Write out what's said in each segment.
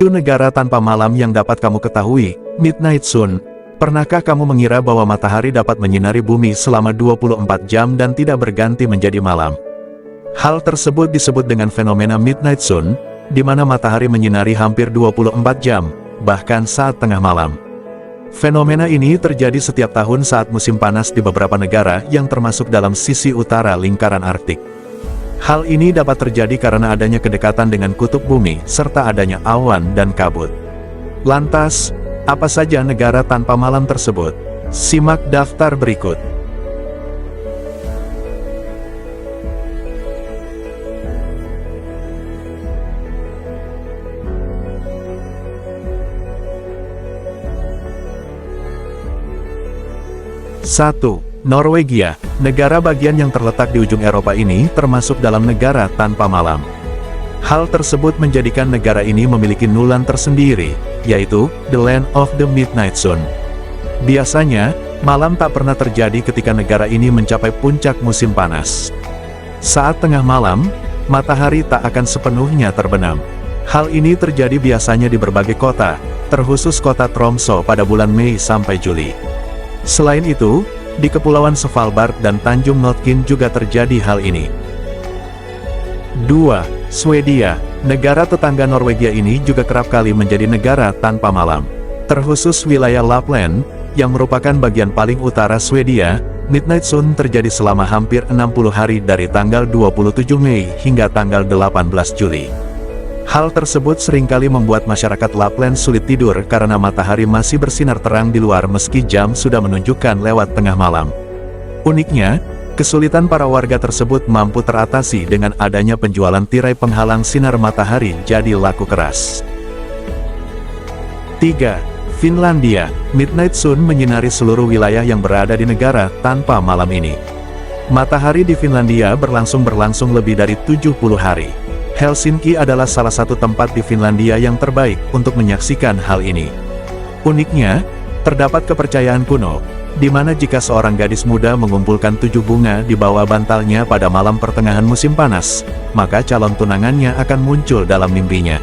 Negara tanpa malam yang dapat kamu ketahui, Midnight Sun. Pernahkah kamu mengira bahwa matahari dapat menyinari bumi selama 24 jam dan tidak berganti menjadi malam? Hal tersebut disebut dengan fenomena Midnight Sun, di mana matahari menyinari hampir 24 jam, bahkan saat tengah malam. Fenomena ini terjadi setiap tahun saat musim panas di beberapa negara yang termasuk dalam sisi utara lingkaran Arktik. Hal ini dapat terjadi karena adanya kedekatan dengan kutub bumi, serta adanya awan dan kabut. Lantas, apa saja negara tanpa malam tersebut? Simak daftar berikut. Satu. Norwegia. Negara bagian yang terletak di ujung Eropa ini termasuk dalam negara tanpa malam. Hal tersebut menjadikan negara ini memiliki nulan tersendiri, yaitu The Land of the Midnight Sun. Biasanya, malam tak pernah terjadi ketika negara ini mencapai puncak musim panas. Saat tengah malam, matahari tak akan sepenuhnya terbenam. Hal ini terjadi biasanya di berbagai kota, terkhusus kota Tromsø pada bulan Mei sampai Juli. Selain itu, di Kepulauan Svalbard dan Tanjung Notkin juga terjadi hal ini. 2. Swedia. Negara tetangga Norwegia ini juga kerap kali menjadi negara tanpa malam. Terkhusus wilayah Lapland, yang merupakan bagian paling utara Swedia, Midnight Sun terjadi selama hampir 60 hari dari tanggal 27 Mei hingga tanggal 18 Juli. Hal tersebut seringkali membuat masyarakat Lapland sulit tidur karena matahari masih bersinar terang di luar meski jam sudah menunjukkan lewat tengah malam. Uniknya, kesulitan para warga tersebut mampu teratasi dengan adanya penjualan tirai penghalang sinar matahari jadi laku keras. 3. Finlandia. Midnight Sun menyinari seluruh wilayah yang berada di negara tanpa malam ini. Matahari di Finlandia berlangsung lebih dari 70 hari. Helsinki adalah salah satu tempat di Finlandia yang terbaik untuk menyaksikan hal ini. Uniknya, terdapat kepercayaan kuno, di mana jika seorang gadis muda mengumpulkan 7 bunga di bawah bantalnya pada malam pertengahan musim panas, maka calon tunangannya akan muncul dalam mimpinya.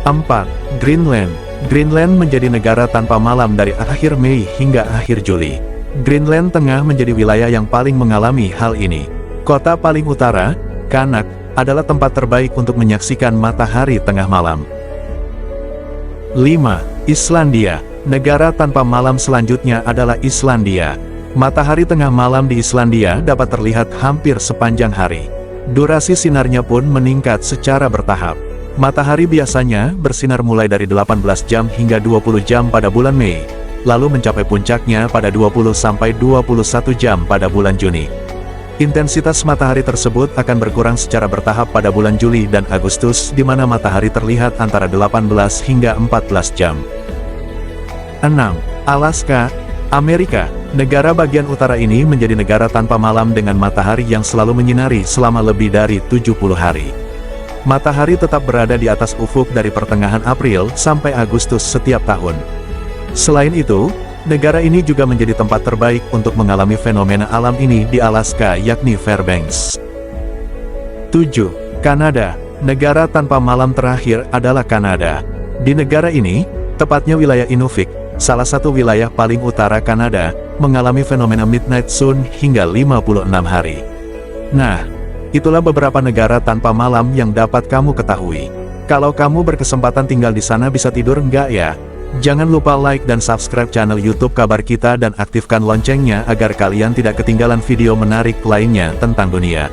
4. Greenland. Greenland menjadi negara tanpa malam dari akhir Mei hingga akhir Juli. Greenland Tengah menjadi wilayah yang paling mengalami hal ini. Kota paling utara, Kanak, adalah tempat terbaik untuk menyaksikan matahari tengah malam. 5. Islandia. Negara tanpa malam selanjutnya adalah Islandia. Matahari tengah malam di Islandia dapat terlihat hampir sepanjang hari. Durasi sinarnya pun meningkat secara bertahap. Matahari biasanya bersinar mulai dari 18 jam hingga 20 jam pada bulan Mei, lalu mencapai puncaknya pada 20-21 jam pada bulan Juni. Intensitas matahari tersebut akan berkurang secara bertahap pada bulan Juli dan Agustus, di mana matahari terlihat antara 18 hingga 14 jam. 6. Alaska, Amerika. Negara bagian utara ini menjadi negara tanpa malam dengan matahari yang selalu menyinari selama lebih dari 70 hari. Matahari tetap berada di atas ufuk dari pertengahan April sampai Agustus setiap tahun. Selain itu, negara ini juga menjadi tempat terbaik untuk mengalami fenomena alam ini di Alaska, yakni Fairbanks. 7. Kanada. Negara tanpa malam terakhir adalah Kanada. Di negara ini, tepatnya wilayah Inuvik, salah satu wilayah paling utara Kanada, mengalami fenomena Midnight Sun hingga 56 hari. Nah, itulah beberapa negara tanpa malam yang dapat kamu ketahui. Kalau kamu berkesempatan tinggal di sana, bisa tidur nggak ya? Jangan lupa like dan subscribe channel YouTube Kabar Kita dan aktifkan loncengnya agar kalian tidak ketinggalan video menarik lainnya tentang dunia.